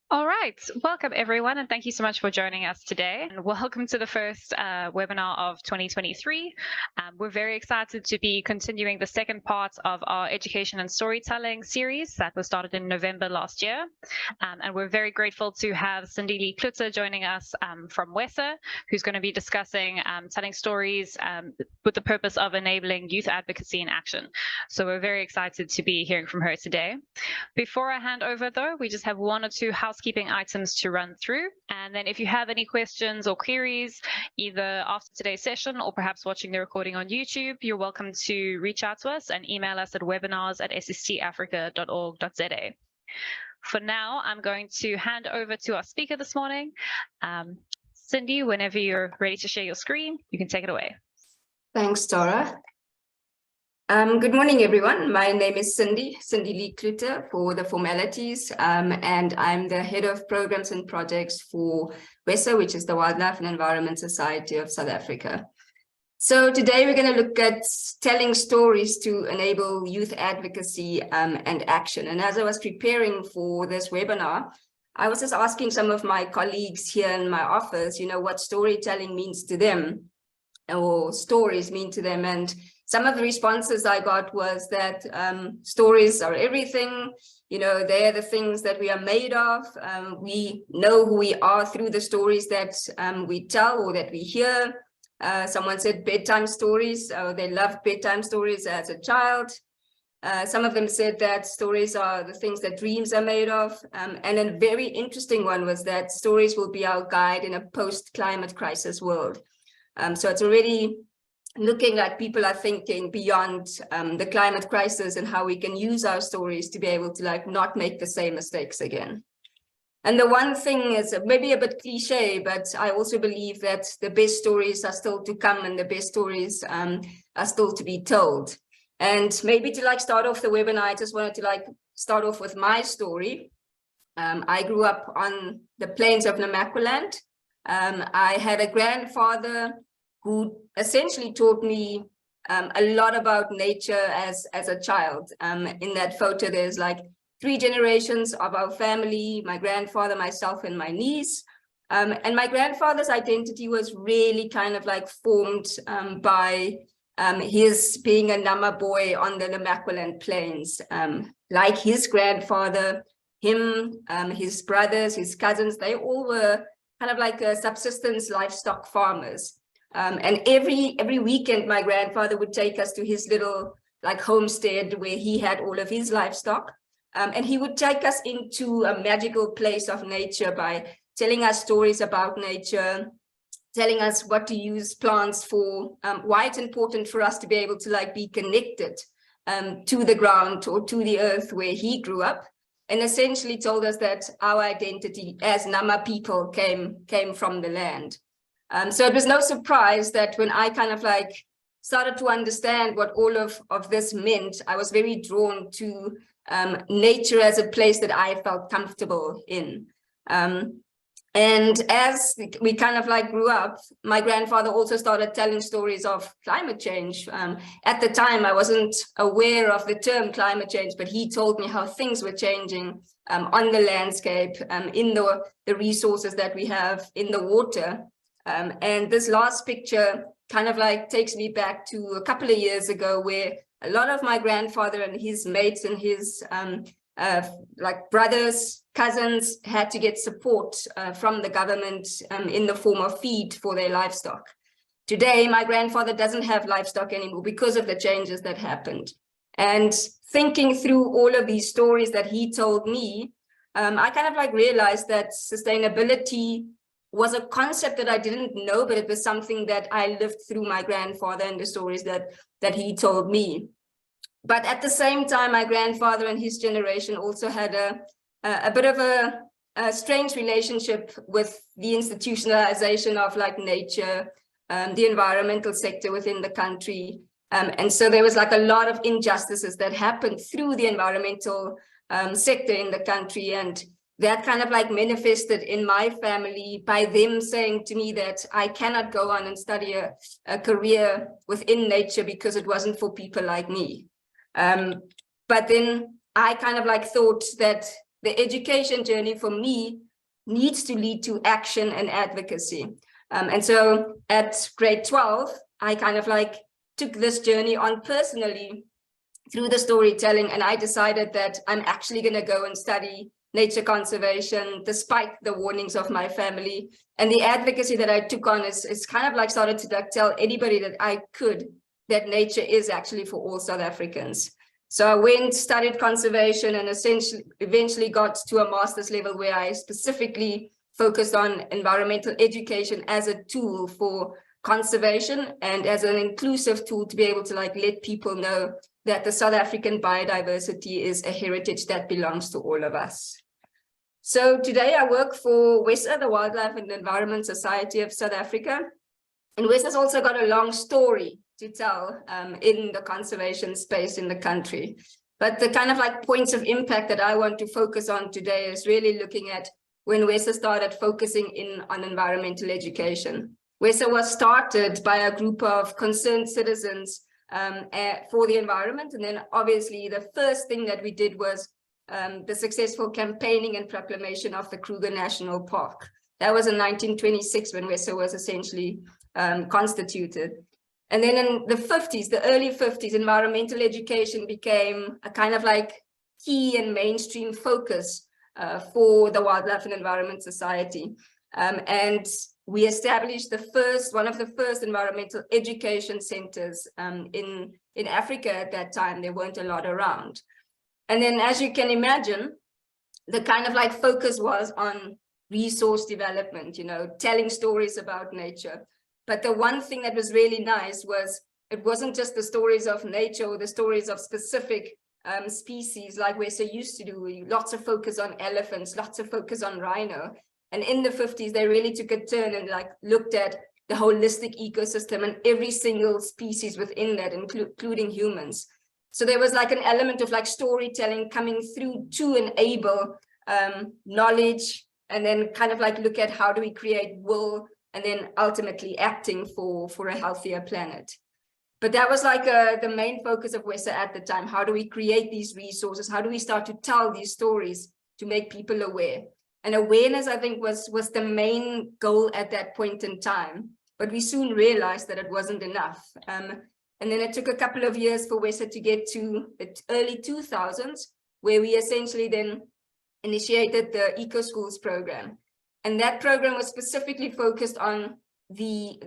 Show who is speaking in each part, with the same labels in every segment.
Speaker 1: All right, welcome everyone, and thank you so much for joining us today. And welcome to the first webinar of 2023. We're very excited to be continuing the second part of our education and storytelling series that was started in November last year. And we're very grateful to have Cindy Lee Cloete joining us from WESSA, who's going to be discussing telling stories with the purpose of enabling youth advocacy in action. So we're very excited to be hearing from her today. Before I hand over, though, we just have one or two housekeeping items to run through. And then if you have any questions or queries, either after today's session or perhaps watching the recording on YouTube, you're welcome to reach out to us and email us at webinars@sstafrica.org.za. For now, I'm going to hand over to our speaker this morning. Cindy, whenever you're ready to share your screen, you can take it away.
Speaker 2: Thanks, Tara. Good morning, everyone. My name is Cindy Lee Cloete for the formalities, and I'm the head of programs and projects for WESSA, which is the Wildlife and Environment Society of South Africa. So today we're going to look at telling stories to enable youth advocacy and action. And as I was preparing for this webinar, I was just asking some of my colleagues here in my office, what storytelling means to them, or stories mean to them. And some of the responses I got was that stories are everything, they're the things that we are made of. We know who we are through the stories that we tell or that we hear. Someone said bedtime stories, they loved bedtime stories as a child. Some of them said that stories are the things that dreams are made of. And a very interesting one was that stories will be our guide in a post-climate crisis world. So it's already looking like people are thinking beyond the climate crisis and how we can use our stories to be able to not make the same mistakes again. And the one thing is maybe a bit cliche, but I also believe that the best stories are still to come and the best stories are still to be told. And maybe to start off the webinar, I just wanted to start off with my story. I grew up on the plains of Namaqualand. I had a grandfather who essentially taught me a lot about nature as a child. In that photo, there's 3 generations of our family, my grandfather, myself, and my niece. And my grandfather's identity was really formed by his being a Nama boy on the Namaqualand plains. Like his grandfather, his brothers, his cousins, they all were subsistence livestock farmers. And every weekend, my grandfather would take us to his little homestead where he had all of his livestock. And he would take us into a magical place of nature by telling us stories about nature, telling us what to use plants for, why it's important for us to be able to be connected to the ground or to the earth where he grew up, and essentially told us that our identity as Nama people came from the land. So it was no surprise that when I started to understand what all of this meant, I was very drawn to nature as a place that I felt comfortable in. And as we grew up, my grandfather also started telling stories of climate change. At the time, I wasn't aware of the term climate change, but he told me how things were changing on the landscape, in the resources that we have in the water. And this last picture takes me back to a couple of years ago, where a lot of my grandfather and his mates and his brothers, cousins had to get support from the government in the form of feed for their livestock. Today, my grandfather doesn't have livestock anymore because of the changes that happened. And thinking through all of these stories that he told me, I realized that sustainability was a concept that I didn't know, but it was something that I lived through my grandfather and the stories that he told me. But at the same time, my grandfather and his generation also had a bit of a strange relationship with the institutionalization of nature, the environmental sector within the country. And so there was a lot of injustices that happened through the environmental sector in the country. And that manifested in my family by them saying to me that I cannot go on and study a career within nature because it wasn't for people like me. But then I thought that the education journey for me needs to lead to action and advocacy. And so at grade 12, I kind of like took this journey on personally through the storytelling, and I decided that I'm actually going to go and study nature conservation despite the warnings of my family. And the advocacy that I took on is kind of like started to like tell anybody that I could that nature is actually for all South Africans. So I went, studied conservation, and eventually got to a master's level where I specifically focused on environmental education as a tool for conservation and as an inclusive tool to be able to like let people know that the South African biodiversity is a heritage that belongs to all of us. So today I work for WESSA, the Wildlife and Environment Society of South Africa. And WESSA's also got a long story to tell in the conservation space in the country. But the kind of like points of impact that I want to focus on today is really looking at when WESSA started focusing in on environmental education. WESSA was started by a group of concerned citizens for the environment. And then obviously the first thing that we did was the successful campaigning and proclamation of the Kruger National Park. That was in 1926 when WESSA was essentially constituted. And then in the 50s, the early 50s, environmental education became a kind of like key and mainstream focus for the Wildlife and Environment Society. And we established one of the first environmental education centers in Africa at that time. There weren't a lot around. And then, as you can imagine, the kind of like focus was on resource development, you know, telling stories about nature. But the one thing that was really nice was it wasn't just the stories of nature or the stories of specific species like we're so used to do. Lots of focus on elephants, lots of focus on rhino. And in the 50s, they really took a turn and like looked at the holistic ecosystem and every single species within that, including humans. So there was like an element of like storytelling coming through to enable knowledge, and then kind of like look at how do we create will, and then ultimately acting for a healthier planet. But that was like the main focus of WESSA at the time. How do we create these resources? How do we start to tell these stories to make people aware? And awareness, I think, was the main goal at that point in time. But we soon realized that it wasn't enough. And then it took a couple of years for WESSA to get to the early 2000s, where we essentially then initiated the Eco Schools program. And that program was specifically focused on the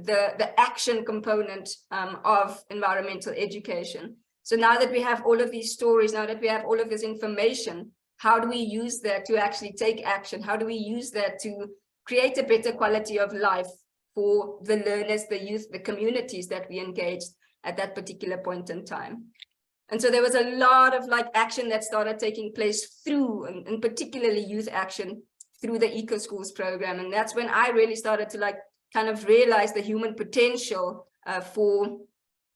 Speaker 2: action component of environmental education. So now that we have all of these stories, now that we have all of this information, how do we use that to actually take action? How do we use that to create a better quality of life for the learners, the youth, the communities that we engaged at that particular point in time? And so there was a lot of like action that started taking place through, and particularly youth action, through the Eco Schools program. And that's when I really started to like kind of realize the human potential for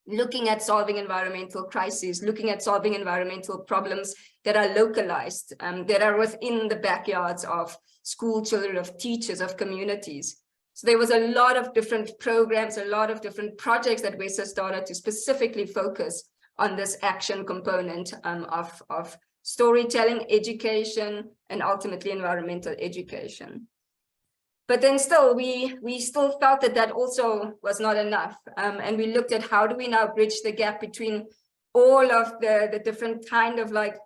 Speaker 2: looking at solving environmental crises, looking at solving environmental problems that are localized, that are within the backyards of school children, of teachers, of communities. So there was a lot of different programs, a lot of different projects that WESSA started to specifically focus on this action component of storytelling, education, and ultimately environmental education. But then still, we still felt that also was not enough. And we looked at how do we now bridge the gap between all of the different kind of like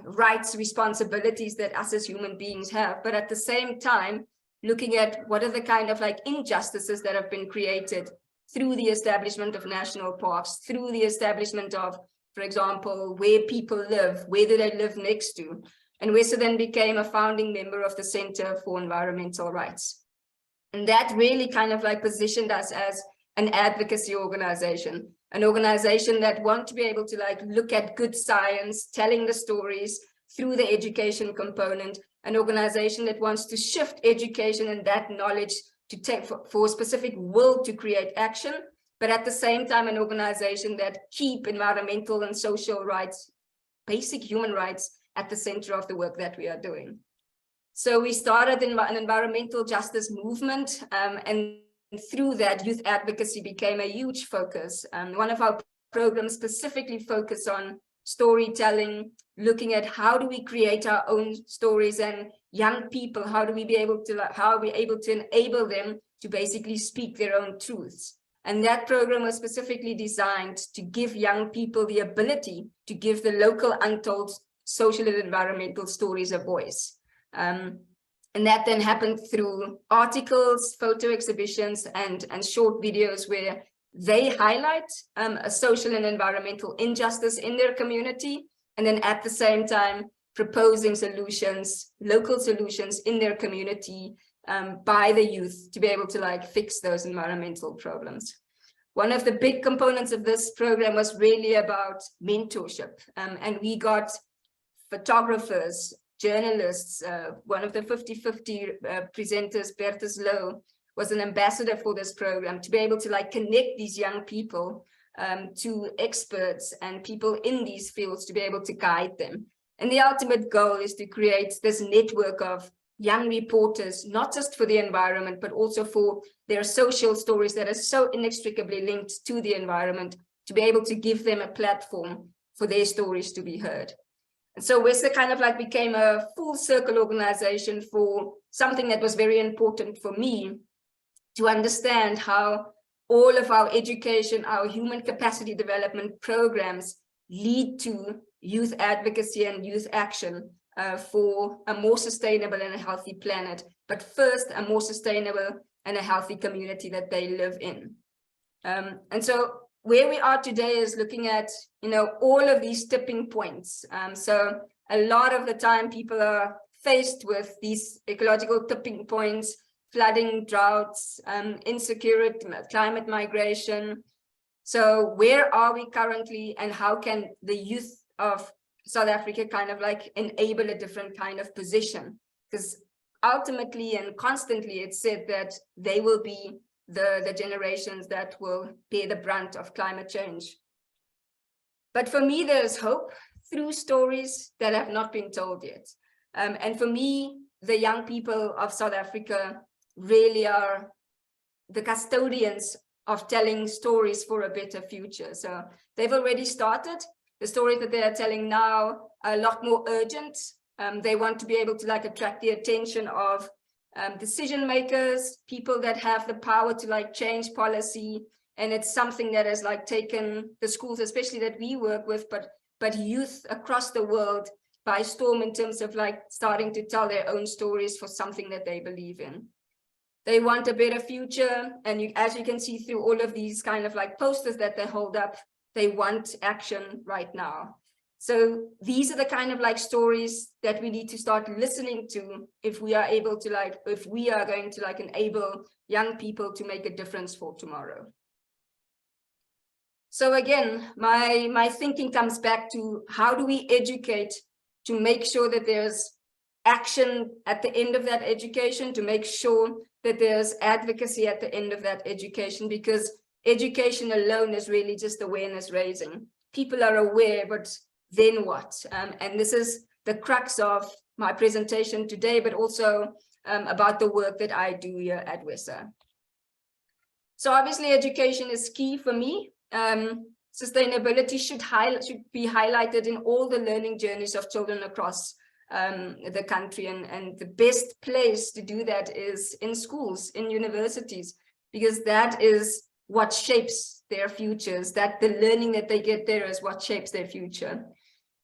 Speaker 2: rights, responsibilities that us as human beings have, but at the same time, looking at what are the kind of like injustices that have been created through the establishment of national parks, through the establishment of, for example, where people live, where do they live next to? And WESSA then became a founding member of the Center for Environmental Rights. And that really kind of like positioned us as an advocacy organization, an organization that want to be able to like look at good science, telling the stories through the education component, an organization that wants to shift education and that knowledge to take for specific will to create action, but at the same time, an organization that keep environmental and social rights, basic human rights, at the center of the work that we are doing. So we started an environmental justice movement, and through that, youth advocacy became a huge focus. One of our programs specifically focused on storytelling, looking at how do we create our own stories, and young people, how are we able to enable them to basically speak their own truths. And that program was specifically designed to give young people the ability to give the local untold social and environmental stories a voice. And that then happened through articles, photo exhibitions, and short videos where they highlight a social and environmental injustice in their community, and then at the same time proposing solutions, local solutions in their community by the youth to be able to like fix those environmental problems. One of the big components of this program was really about mentorship, and we got photographers, journalists. One of the 50-50 presenters, Bertus Low, was an ambassador for this program to be able to like connect these young people to experts and people in these fields to be able to guide them. And the ultimate goal is to create this network of young reporters, not just for the environment, but also for their social stories that are so inextricably linked to the environment, to be able to give them a platform for their stories to be heard. And so WESSA kind of like became a full circle organization for something that was very important for me, to understand how all of our education, our human capacity development programs lead to youth advocacy and youth action for a more sustainable and a healthy planet, but first a more sustainable and a healthy community that they live in. And so where we are today is looking at, you know, all of these tipping points. So a lot of the time people are faced with these ecological tipping points, flooding, droughts, insecurity, climate migration. So where are we currently, and how can the youth of South Africa kind of like enable a different kind of position? Because ultimately and constantly it's said that they will be the generations that will bear the brunt of climate change. But for me, there's hope through stories that have not been told yet. And for me, the young people of South Africa really are the custodians of telling stories for a better future. So they've already started. The stories that they are telling now are a lot more urgent. They want to be able to like attract the attention of decision makers, people that have the power to like change policy. And it's something that has like taken the schools, especially that we work with, but youth across the world by storm in terms of like starting to tell their own stories for something that they believe in. They want a better future. And as you can see through all of these kind of like posters that they hold up, they want action right now. So these are the kind of like stories that we need to start listening to if we are able to like, if we are going to like enable young people to make a difference for tomorrow. So again, my thinking comes back to how do we educate to make sure that there's action at the end of that education, to make sure that there's advocacy at the end of that education, because education alone is really just awareness raising. People are aware, but then what? And this is the crux of my presentation today, but also about the work that I do here at WESSA. So obviously education is key for me. Sustainability should be highlighted in all the learning journeys of children across the country, and the best place to do that is in schools, in universities, because that is what shapes their futures, that the learning that they get there is what shapes their future.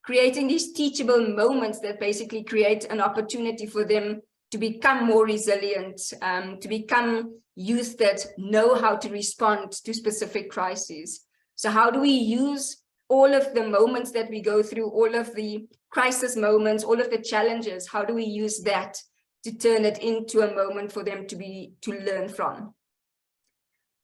Speaker 2: Creating these teachable moments that basically create an opportunity for them to become more resilient, to become youth that know how to respond to specific crises. So how do we use all of the moments that we go through, all of the crisis moments, all of the challenges, how do we use that to turn it into a moment for them to learn from?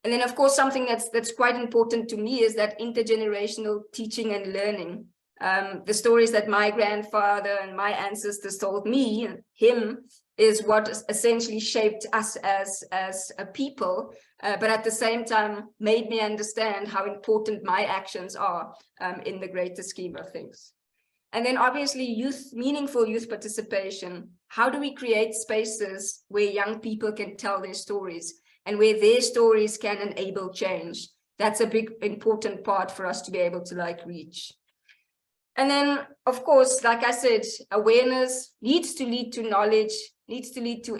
Speaker 2: And then, of course, something that's quite important to me is that intergenerational teaching and learning. The stories that my grandfather and my ancestors told me, him, is what essentially shaped us as a people, but at the same time made me understand how important my actions are in the greater scheme of things. And then obviously meaningful youth participation. How do we create spaces where young people can tell their stories and where their stories can enable change? That's a big important part for us to be able to like reach. And then, of course, like I said, awareness needs to lead to knowledge, needs to lead to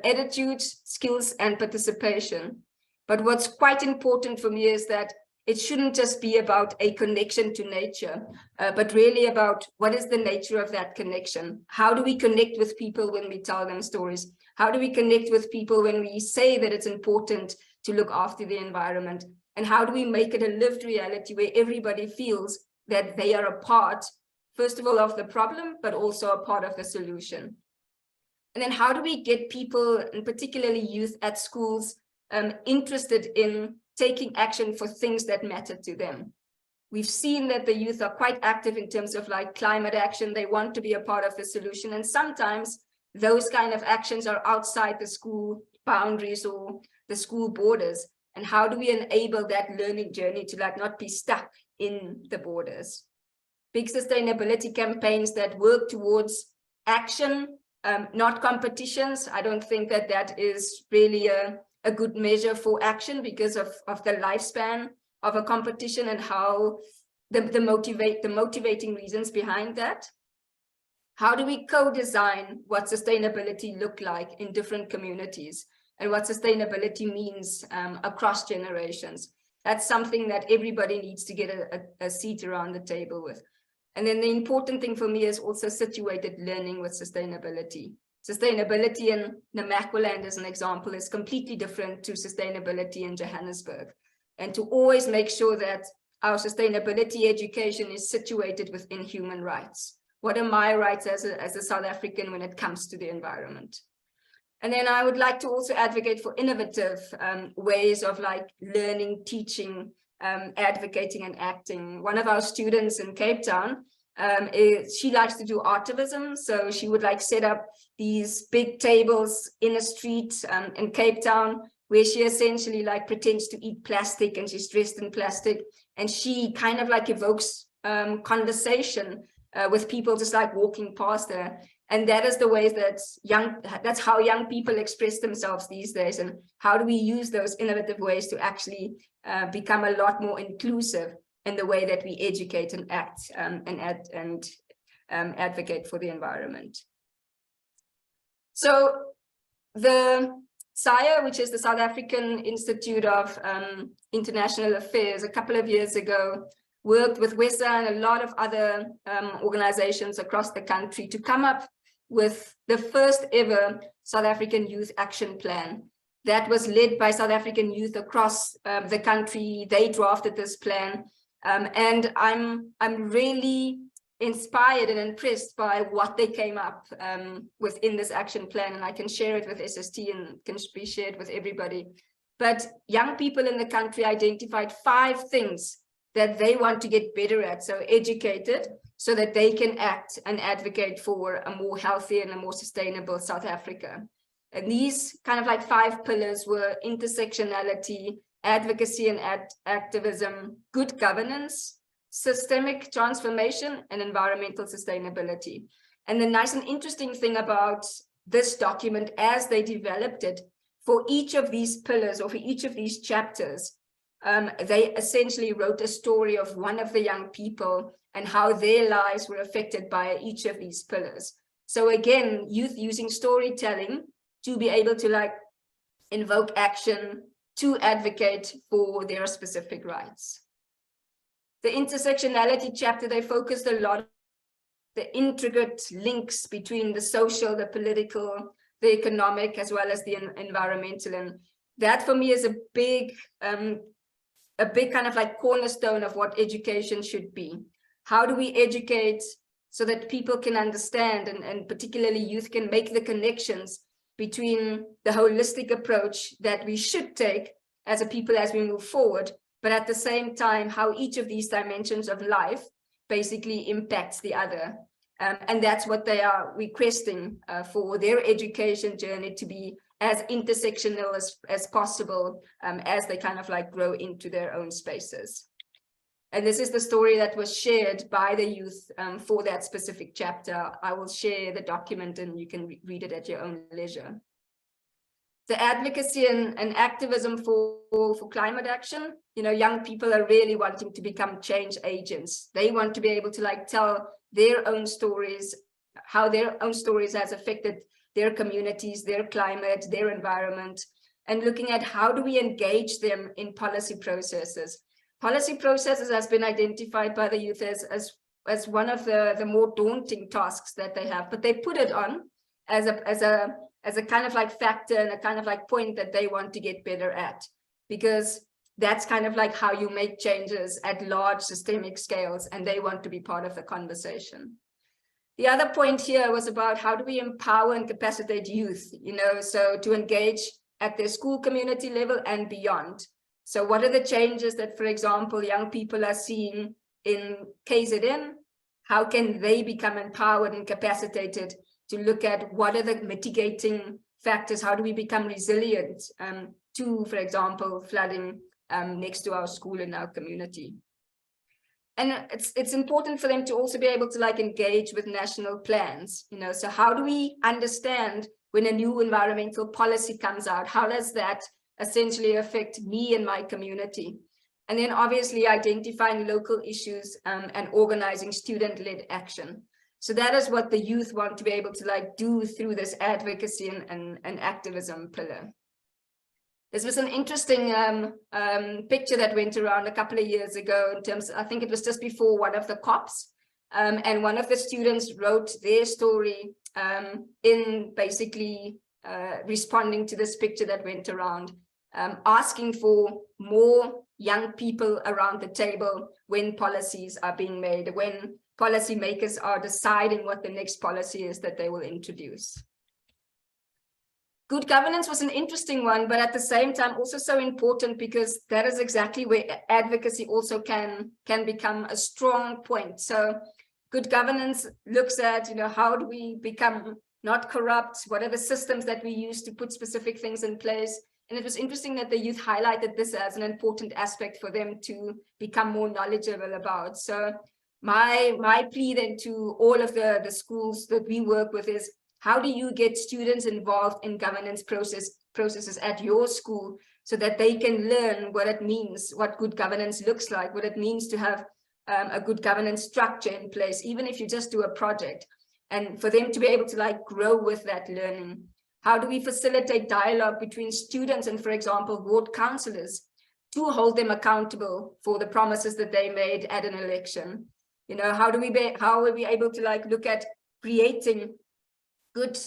Speaker 2: attitude, skills, and participation. But what's quite important for me is that it shouldn't just be about a connection to nature, but really about what is the nature of that connection? How do we connect with people when we tell them stories? How do we connect with people when we say that it's important to look after the environment? And how do we make it a lived reality where everybody feels that they are a part, first of all, of the problem, but also a part of the solution? And then how do we get people, and particularly youth at schools, interested in taking action for things that matter to them? We've seen that the youth are quite active in terms of like climate action. They want to be a part of the solution. And sometimes those kind of actions are outside the school boundaries or the school borders. And how do we enable that learning journey to like not be stuck in the borders? Big sustainability campaigns that work towards action, not competitions. I don't think that that is really a good measure for action because of the lifespan of a competition and how the motivating reasons behind that. How do we co-design what sustainability look like in different communities and what sustainability means across generations? That's something that everybody needs to get a seat around the table with. And then the important thing for me is also situated learning with sustainability. Sustainability in Namaqualand, as an example, is completely different to sustainability in Johannesburg. And to always make sure that our sustainability education is situated within human rights. What are my rights as a South African when it comes to the environment? And then I would like to also advocate for innovative ways of like learning, teaching, advocating and acting. One of our students in Cape Town, she likes to do artivism. So she would like set up these big tables in a street in Cape Town where she essentially like pretends to eat plastic and she's dressed in plastic. And she kind of like evokes conversation with people just like walking past her. And that is the ways that that's how young people express themselves these days. And how do we use those innovative ways to actually become a lot more inclusive in the way that we educate and act and advocate for the environment. So the SIA, which is the South African Institute of International Affairs, a couple of years ago, worked with WESSA and a lot of other organizations across the country to come up with the first ever South African Youth Action Plan. That was led by South African youth across the country. They drafted this plan. And I'm really inspired and impressed by what they came up within this action plan. And I can share it with SST and can be shared with everybody. But young people in the country identified 5 things that they want to get better at, so educated, so that they can act and advocate for a more healthy and a more sustainable South Africa. And these kind of like 5 pillars were intersectionality, advocacy and activism, good governance, systemic transformation, and environmental sustainability. And the nice and interesting thing about this document as they developed it, for each of these pillars or for each of these chapters, they essentially wrote a story of one of the young people and how their lives were affected by each of these pillars. So again, youth using storytelling to be able to like invoke action, to advocate for their specific rights. The intersectionality chapter, they focused a lot on the intricate links between the social, the political, the economic, as well as the environmental. And that for me is a big kind of like cornerstone of what education should be. How do we educate so that people can understand and particularly youth can make the connections between the holistic approach that we should take as a people as we move forward, but at the same time, how each of these dimensions of life basically impacts the other. And that's what they are requesting for their education journey to be as intersectional as possible as they kind of like grow into their own spaces. And this is the story that was shared by the youth for that specific chapter. I will share the document and you can read it at your own leisure. the advocacy and activism for climate action, young people are really wanting to become change agents. They want to be able to like tell their own stories, how their own stories has affected their communities, their climate, their environment, and looking at how do we engage them in policy processes. Policy processes has been identified by the youth as one of the more daunting tasks that they have, but they put it on as a kind of like factor and a kind of like point that they want to get better at, because that's kind of like how you make changes at large systemic scales, and they want to be part of the conversation. The other point here was about how do we empower and capacitate youth, so to engage at their school community level and beyond. So what are the changes that, for example, young people are seeing in KZN? How can they become empowered and capacitated to look at what are the mitigating factors? How do we become resilient to, for example, flooding next to our school in our community? And it's important for them to also be able to like engage with national plans, so how do we understand when a new environmental policy comes out? How does that essentially affect me and my community? And then obviously identifying local issues and organizing student-led action. So that is what the youth want to be able to like do through this advocacy and activism pillar. This was an interesting picture that went around a couple of years ago in terms, I think it was just before one of the COPs, and one of the students wrote their story in basically responding to this picture that went around, asking for more young people around the table when policies are being made, when policymakers are deciding what the next policy is that they will introduce. Good governance was an interesting one, but at the same time also so important, because that is exactly where advocacy also can become a strong point. So good governance looks at, how do we become not corrupt? What are the systems that we use to put specific things in place? And it was interesting that the youth highlighted this as an important aspect for them to become more knowledgeable about. So my plea then to all of the schools that we work with is, how do you get students involved in governance processes at your school so that they can learn what it means, what good governance looks like, what it means to have a good governance structure in place, even if you just do a project, and for them to be able to like grow with that learning. How do we facilitate dialogue between students and, for example, ward councillors to hold them accountable for the promises that they made at an election? How are we able to like look at creating good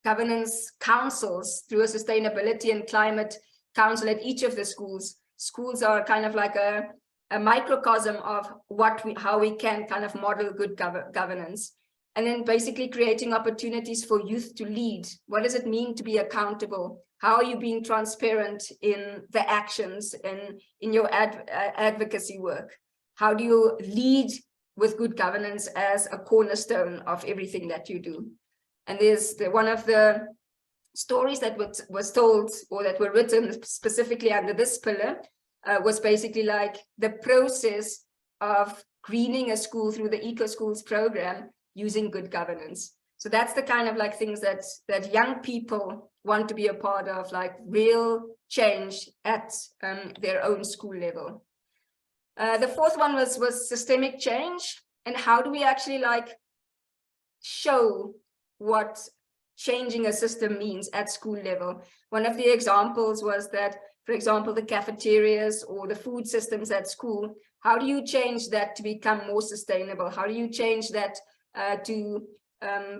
Speaker 2: governance councils through a sustainability and climate council at each of the schools? Schools are kind of like a microcosm of how we can kind of model good governance. And then basically creating opportunities for youth to lead. What does it mean to be accountable? How are you being transparent in the actions and in your advocacy work? How do you lead with good governance as a cornerstone of everything that you do? And there's one of the stories that was told, or that were written specifically under this pillar, was basically like the process of greening a school through the Eco Schools program using good governance. So that's the kind of like things that young people want to be a part of, like real change at their own school level. The fourth one was systemic change, and how do we actually like show what changing a system means at school level. One of the examples was that, for example, the cafeterias or the food systems at school, how do you change that to become more sustainable? How do you change that to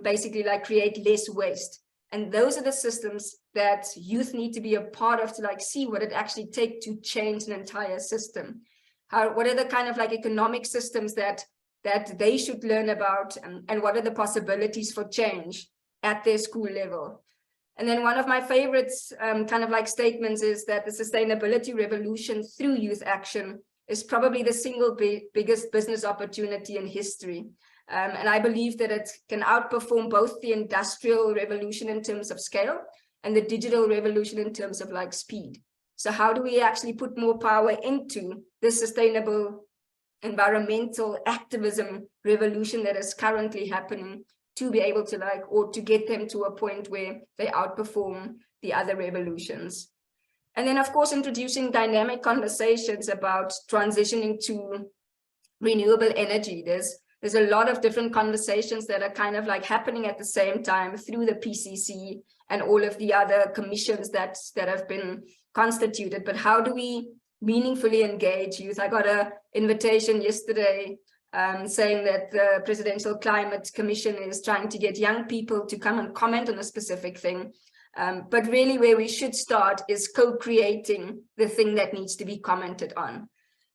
Speaker 2: basically like create less waste? And those are the systems that youth need to be a part of to like see what it actually takes to change an entire system. What are the kind of like economic systems that they should learn about, and what are the possibilities for change at their school level? And then one of my favorites kind of like statements is that the sustainability revolution through youth action is probably the single biggest business opportunity in history. And I believe that it can outperform both the industrial revolution in terms of scale and the digital revolution in terms of like speed. So how do we actually put more power into this sustainable environmental activism revolution that is currently happening to be able to or to get them to a point where they outperform the other revolutions. And then, of course, introducing dynamic conversations about transitioning to renewable energy. There's a lot of different conversations that are kind of happening at the same time through the PCC and all of the other commissions that have been constituted. But how do we meaningfully engage youth? I got an invitation yesterday saying that the Presidential Climate Commission is trying to get young people to come and comment on a specific thing. But really where we should start is co-creating the thing that needs to be commented on.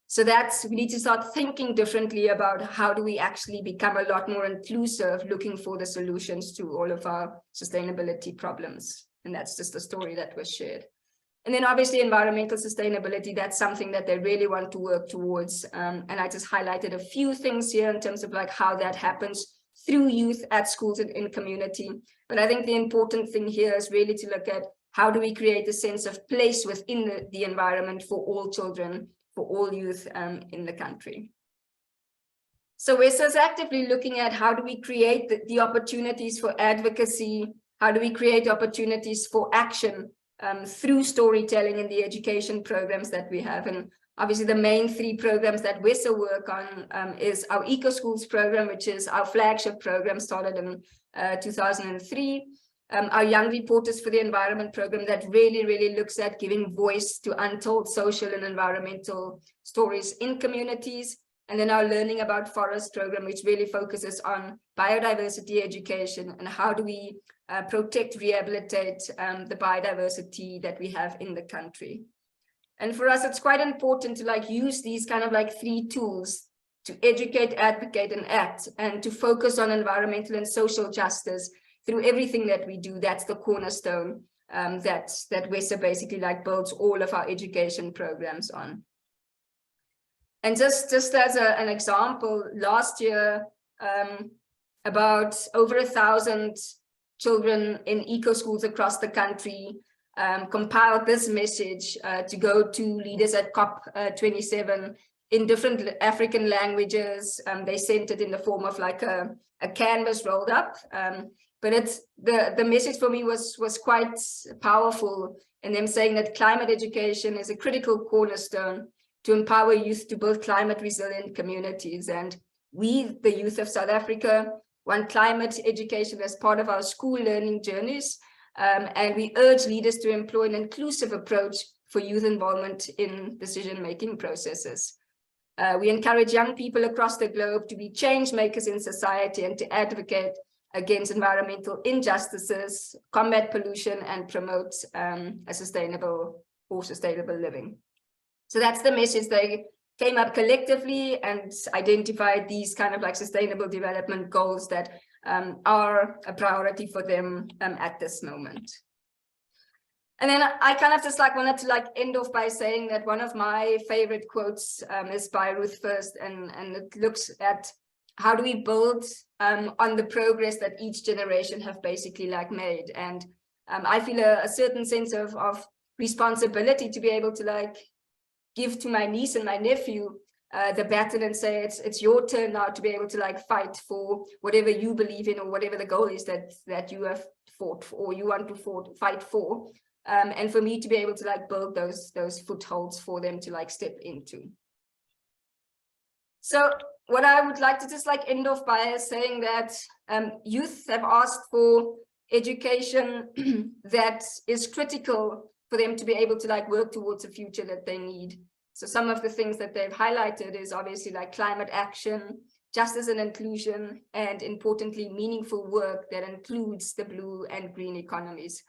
Speaker 2: So we need to start thinking differently about how do we actually become a lot more inclusive, looking for the solutions to all of our sustainability problems. And that's just the story that was shared. And then obviously environmental sustainability, that's something that they really want to work towards. And I just highlighted a few things here in terms of how that happens through youth at schools and in community. But I think the important thing here is really to look at how do we create a sense of place within the environment for all children, for all youth in the country. So WESSA is actively looking at how do we create the opportunities for advocacy, how do we create opportunities for action through storytelling in the education programs that we have. And obviously the main 3 programs that WESSA work on is our Eco Schools program, which is our flagship program, started in 2003. Our Young Reporters for the Environment program that really looks at giving voice to untold social and environmental stories in communities. And then our Learning About Forest program, which really focuses on biodiversity education and how do we protect, rehabilitate the biodiversity that we have in the country. And for us, it's quite important to use these kind of 3 tools to educate, advocate, and act, and to focus on environmental and social justice through everything that we do. That's the cornerstone that WESSA basically builds all of our education programs on. And just as an example, last year, about over 1,000 children in eco schools across the country compiled this message to go to leaders at COP27 in different African languages. They sent it in the form of a canvas rolled up. But the message for me was quite powerful in them saying that climate education is a critical cornerstone to empower youth to build climate resilient communities. And we, the youth of South Africa, want climate education as part of our school learning journeys. And we urge leaders to employ an inclusive approach for youth involvement in decision-making processes. We encourage young people across the globe to be change makers in society and to advocate against environmental injustices, combat pollution, and promote a sustainable living. So that's the message. They came up collectively and identified these kind of sustainable development goals that are a priority for them at this moment. And then I kind of just wanted to end off by saying that one of my favorite quotes is by Ruth First, and it looks at how do we build on the progress that each generation have basically made. And I feel a certain sense of responsibility to be able to give to my niece and my nephew the baton and say it's your turn now to be able to fight for whatever you believe in or whatever the goal is that you have fought for, or you want to fight for, and for me to be able to build those footholds for them to step into. So what I would like to just end off by is saying that youth have asked for education that is critical for them to be able to work towards a future that they need. So some of the things that they've highlighted is obviously climate action, justice and inclusion, and importantly, meaningful work that includes the blue and green economies.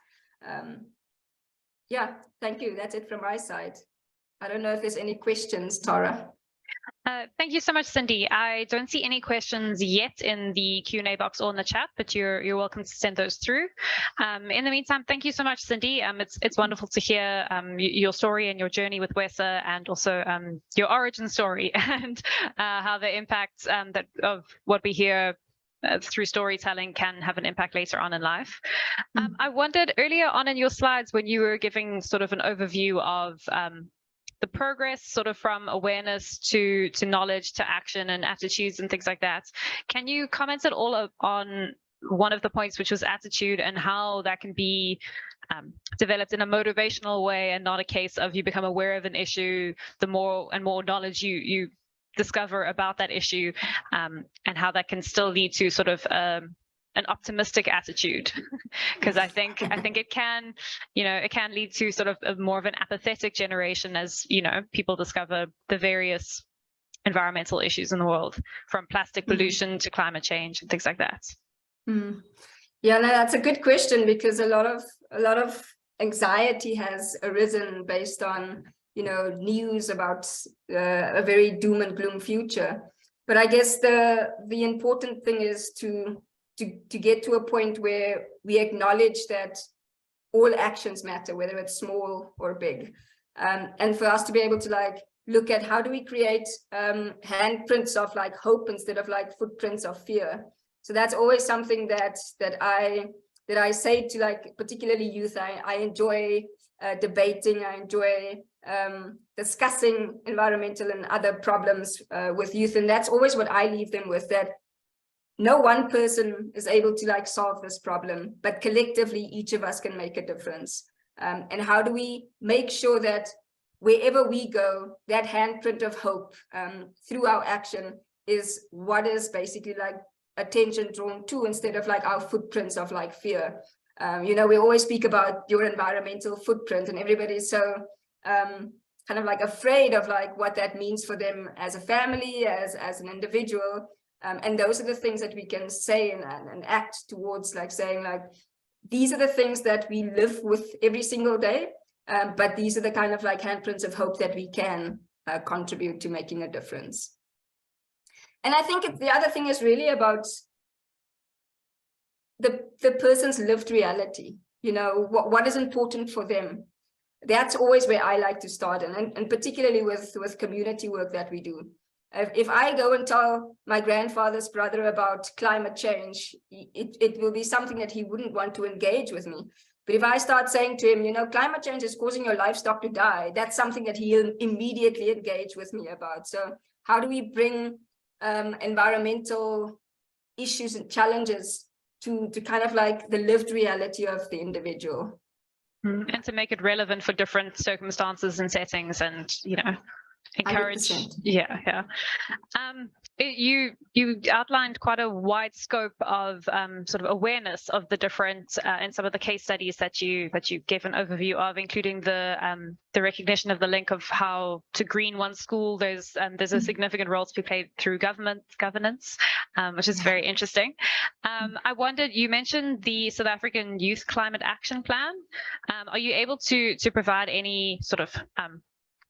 Speaker 2: Yeah, thank you. That's it from my side. I don't know if there's any questions, Tara.
Speaker 1: Thank you so much, Cindy. I don't see any questions yet in the Q&A box or in the chat, but you're welcome to send those through. In the meantime, thank you so much, Cindy. It's wonderful to hear your story and your journey with WESSA, and also your origin story and how the impact of what we hear through storytelling can have an impact later on in life. I wondered earlier on in your slides when you were giving sort of an overview of the progress sort of from awareness to knowledge to action and attitudes and things like that. Can you comment at all on one of the points, which was attitude, and how that can be developed in a motivational way, and not a case of you become aware of an issue, the more and more knowledge you discover about that issue, and how that can still lead to sort of an optimistic attitude, because I think it can, it can lead to sort of more of an apathetic generation as, people discover the various environmental issues in the world, from plastic pollution to climate change and things like that.
Speaker 2: Yeah, no, that's a good question, because a lot of anxiety has arisen based on news about a very doom and gloom future. But I guess the important thing is to get to a point where we acknowledge that all actions matter, whether it's small or big, and for us to be able to look at how do we create handprints of hope instead of footprints of fear. So that's always something that I say to particularly youth. I enjoy debating. I enjoy discussing environmental and other problems with youth, and that's always what I leave them with, that no one person is able to solve this problem, but collectively each of us can make a difference. And how do we make sure that wherever we go, that handprint of hope through our action is what is basically attention drawn to, instead of our footprints of fear. We always speak about your environmental footprint, and everybody's so kind of afraid of what that means for them as a family, as an individual. And those are the things that we can say and act towards, saying these are the things that we live with every single day, but these are the kind of handprints of hope that we can contribute to making a difference. And I think the other thing is really about the person's lived reality. What is important for them. That's always where I like to start, and particularly with community work that we do. If I go and tell my grandfather's brother about climate change, it will be something that he wouldn't want to engage with me. But if I start saying to him, climate change is causing your livestock to die, that's something that he'll immediately engage with me about. So how do we bring environmental issues and challenges to kind of the lived reality of the individual?
Speaker 1: And to make it relevant for different circumstances and settings, and encourage.
Speaker 2: 100%.
Speaker 1: Yeah. You outlined quite a wide scope of sort of awareness of the different in some of the case studies that you gave an overview of, including the recognition of the link of how to green one's school. There's a significant role to be played through governance, which is very interesting. I wondered, you mentioned the South African Youth Climate Action Plan. Are you able to provide any sort of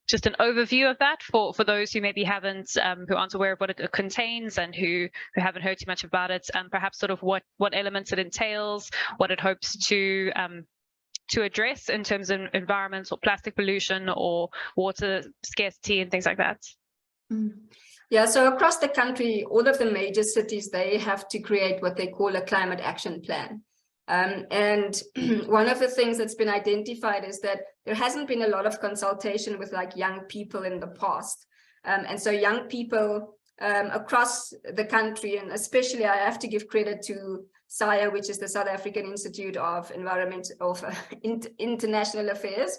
Speaker 1: just an overview of that for those who maybe who aren't aware of what it contains, and who haven't heard too much about it, and perhaps sort of what elements it entails, what it hopes to address in terms of environment or plastic pollution or water scarcity and things like that?
Speaker 2: Yeah, so across the country, all of the major cities, they have to create what they call a climate action plan. And one of the things that's been identified is that there hasn't been a lot of consultation with young people in the past. And so young people across the country, and especially I have to give credit to SIA, which is the South African Institute of International Affairs.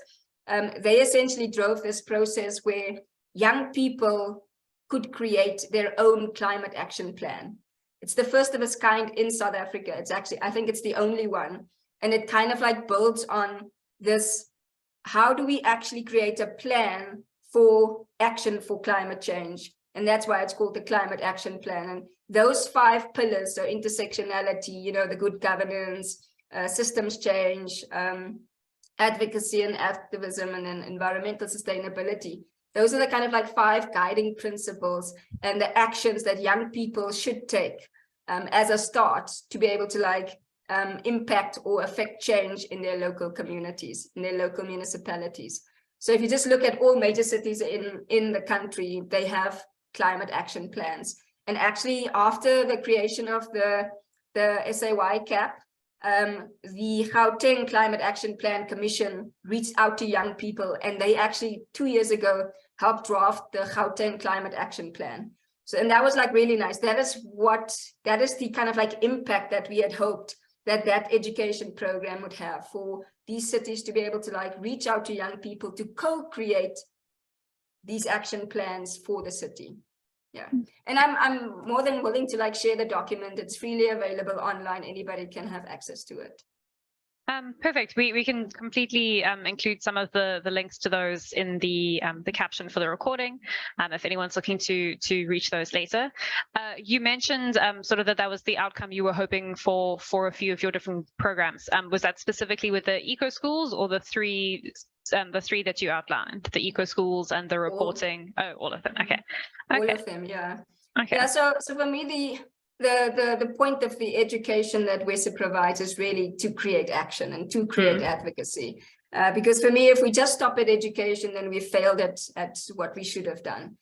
Speaker 2: They essentially drove this process where young people could create their own climate action plan. It's the first of its kind in South Africa. It's actually, I think it's the only one. And it kind of builds on this, how do we actually create a plan for action for climate change? And that's why it's called the Climate Action Plan. And those 5 pillars, so intersectionality, the good governance, systems change, advocacy and activism, and then environmental sustainability. Those are the kind of 5 guiding principles and the actions that young people should take as a start to be able to impact or affect change in their local communities, in their local municipalities. So if you just look at all major cities in the country, they have climate action plans. And actually, after the creation of the SAY CAP, the Gauteng Climate Action Plan Commission reached out to young people, and they actually 2 years ago helped draft the Gauteng Climate Action Plan. So, and that was like really nice. That is the kind of like impact that we had hoped that education program would have, for these cities to be able to like reach out to young people to co-create these action plans for the city. Yeah, and I'm more than willing to like share the document. It's freely available online. Anybody can have access to it.
Speaker 1: Perfect. We can completely include some of the links to those in the caption for the recording, if anyone's looking to reach those later. You mentioned sort of that was the outcome you were hoping for a few of your different programs. Was that specifically with the eco schools, or the three that you outlined, the eco schools and the reporting? All of them. Okay.
Speaker 2: All of them, yeah.
Speaker 1: Okay.
Speaker 2: Yeah. So for me, the point of the education that WESSA provides is really to create action and to create advocacy. Because for me, if we just stop at education, then we failed at what we should have done.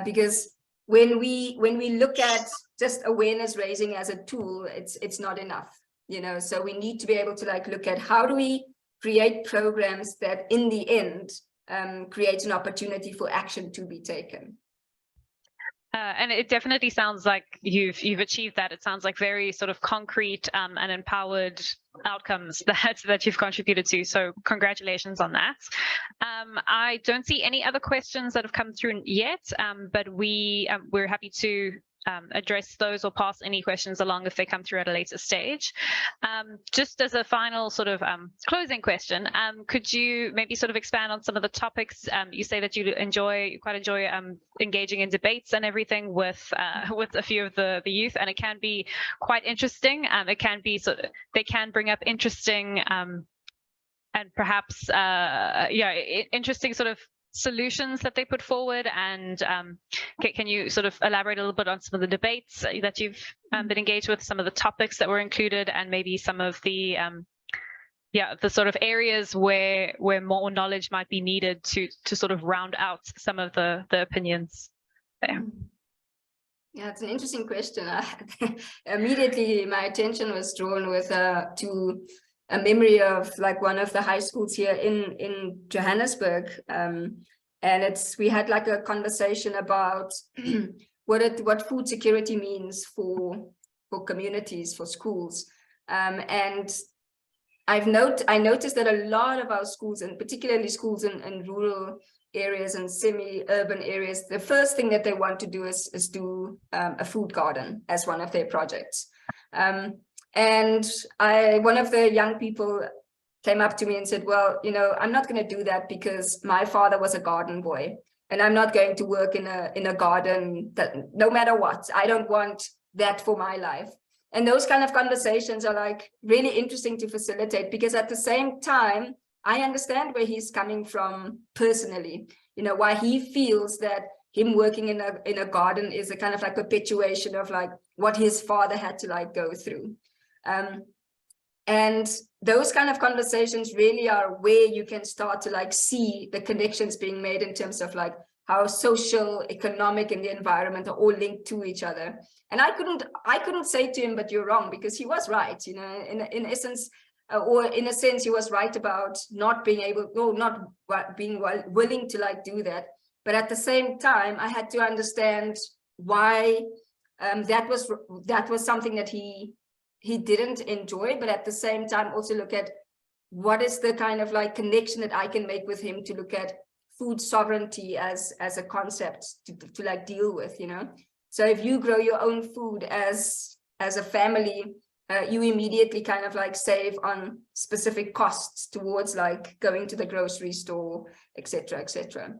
Speaker 2: Because when we look at just awareness raising as a tool, it's not enough, you know. So we need to be able to like look at how do we create programs that in the end create an opportunity for action to be taken.
Speaker 1: And it definitely sounds like you've achieved that. It sounds like very sort of concrete and empowered outcomes that you've contributed to. So congratulations on that. I don't see any other questions that have come through yet, but we're happy to address those or pass any questions along if they come through at a later stage. Just as a final sort of closing question, could you maybe sort of expand on some of the topics? You say that you quite enjoy engaging in debates and everything with a few of the youth, and it can be quite interesting. It can be they can bring up interesting and perhaps interesting sort of solutions that they put forward. And can you sort of elaborate a little bit on some of the debates that you've been engaged with, some of the topics that were included, and maybe some of the the sort of areas where more knowledge might be needed to sort of round out some of the opinions there?
Speaker 2: Yeah, it's an interesting question. Immediately my attention was drawn to a memory of like one of the high schools here in Johannesburg, and we had like a conversation about what food security means for communities, for schools, and I noticed that a lot of our schools, and particularly schools in rural areas and semi-urban areas, the first thing that they want to do is do a food garden as one of their projects. And one of the young people came up to me and said, well, you know, I'm not going to do that because my father was a garden boy, and I'm not going to work in a garden, that no matter what. I don't want that for my life. And those kind of conversations are like really interesting to facilitate, because at the same time, I understand where he's coming from personally, you know, why he feels that him working in a garden is a kind of like perpetuation of like what his father had to like go through. And those kind of conversations really are where you can start to like see the connections being made in terms of like how social, economic, and the environment are all linked to each other. And I couldn't say to him, but you're wrong, because he was right, you know, in essence, or in a sense, he was right about not being willing to like do that. But at the same time, I had to understand why that was something that he didn't enjoy, but at the same time also look at what is the kind of like connection that I can make with him to look at food sovereignty as a concept to like deal with, you know. So if you grow your own food as a family, you immediately kind of like save on specific costs towards like going to the grocery store, etc., etc.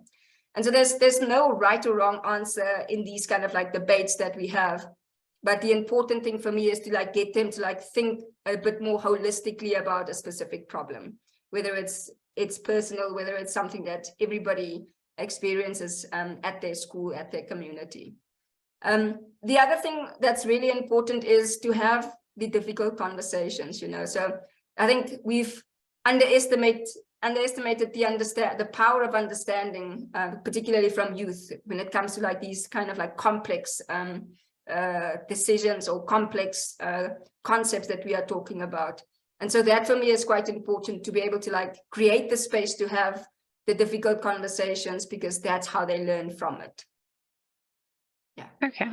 Speaker 2: And so there's no right or wrong answer in these kind of like debates that we have. But the important thing for me is to like get them to like think a bit more holistically about a specific problem, whether it's personal, whether it's something that everybody experiences at their school, at their community. The other thing that's really important is to have the difficult conversations, you know. So I think we've underestimated the power of understanding, particularly from youth, when it comes to like these kind of like complex decisions or complex concepts that we are talking about. And so that for me is quite important, to be able to like create the space to have the difficult conversations, because that's how they learn from it.
Speaker 1: Okay,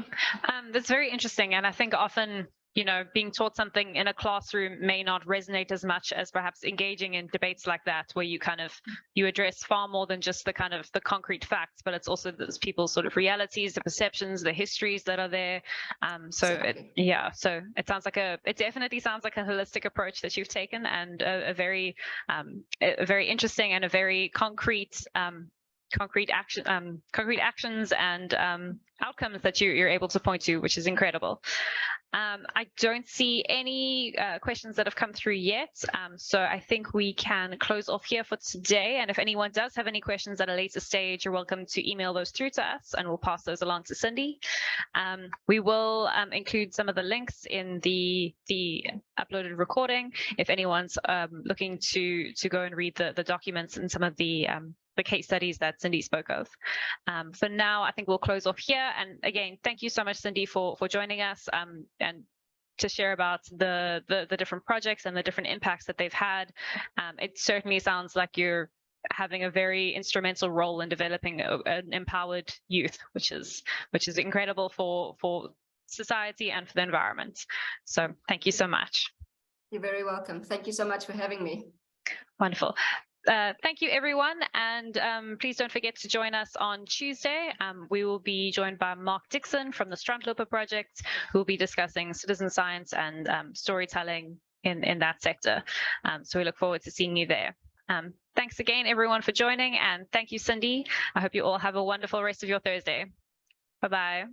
Speaker 1: that's very interesting. And I think often, being taught something in a classroom may not resonate as much as perhaps engaging in debates like that, where you address far more than just the concrete facts, but it's also those people's sort of realities, the perceptions, the histories that are there. So it definitely sounds like a holistic approach that you've taken, and a very interesting and a very concrete actions and outcomes that you're able to point to, which is incredible. I don't see any questions that have come through yet, so I think we can close off here for today. And if anyone does have any questions at a later stage, you're welcome to email those through to us, and we'll pass those along to Cindy. We will include some of the links in the uploaded recording if anyone's looking to go and read the documents and some of the case studies that Cindy spoke of. For now, I think we'll close off here. And again, thank you so much, Cindy, for joining us and to share about the different projects and the different impacts that they've had. It certainly sounds like you're having a very instrumental role in developing an empowered youth, which is incredible for society and for the environment. So thank you so much.
Speaker 2: You're very welcome. Thank you so much for having me.
Speaker 1: Wonderful. Thank you, everyone. And please don't forget to join us on Tuesday. We will be joined by Mark Dixon from the Strandloper Project, who will be discussing citizen science and storytelling in that sector. So we look forward to seeing you there. Thanks again, everyone, for joining. And thank you, Cindy. I hope you all have a wonderful rest of your Thursday. Bye-bye.